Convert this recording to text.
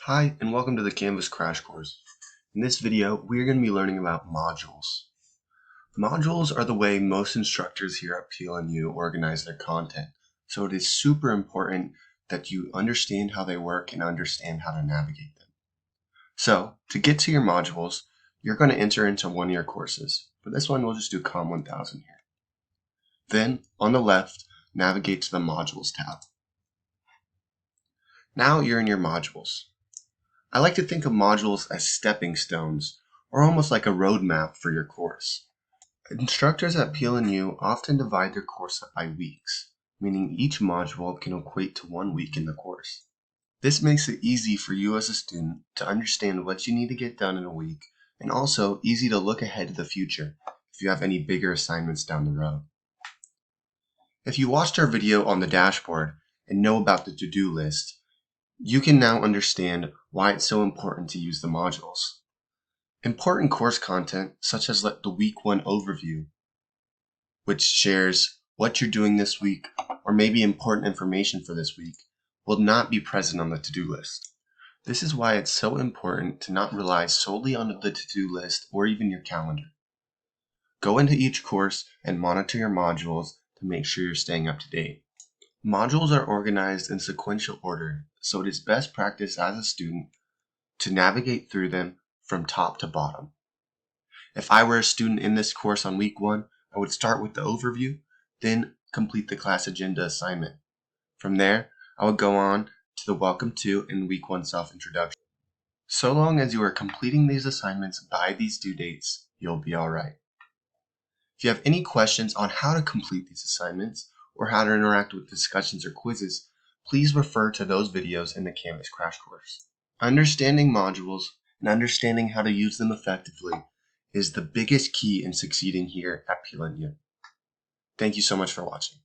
Hi, and welcome to the Canvas Crash Course. In this video, we're going to be learning about modules. Modules are the way most instructors here at PLNU organize their content, so it is super important that you understand how they work and understand how to navigate them. So, to get to your modules, you're going to enter into one of your courses. For this one, we'll just do COM 1000 here. Then, on the left, navigate to the Modules tab. Now you're in your modules. I like to think of modules as stepping stones, or almost like a roadmap for your course. Instructors at PLNU often divide their course up by weeks, meaning each module can equate to 1 week in the course. This makes it easy for you as a student to understand what you need to get done in a week, and also easy to look ahead to the future if you have any bigger assignments down the road. If you watched our video on the dashboard and know about the to-do list, you can now understand why it's so important to use the modules. Important course content, such as the Week 1 overview, which shares what you're doing this week or maybe important information for this week, will not be present on the to-do list. This is why it's so important to not rely solely on the to-do list or even your calendar. Go into each course and monitor your modules to make sure you're staying up to date. Modules are organized in sequential order, so it is best practice as a student to navigate through them from top to bottom. If I were a student in this course on week 1, I would start with the overview, then complete the class agenda assignment. From there, I would go on to the Welcome to and week 1 self-introduction. So long as you are completing these assignments by these due dates, you'll be alright. If you have any questions on how to complete these assignments, or how to interact with discussions or quizzes, please refer to those videos in the Canvas Crash Course. Understanding modules and understanding how to use them effectively is the biggest key in succeeding here at PLNU. Thank you so much for watching.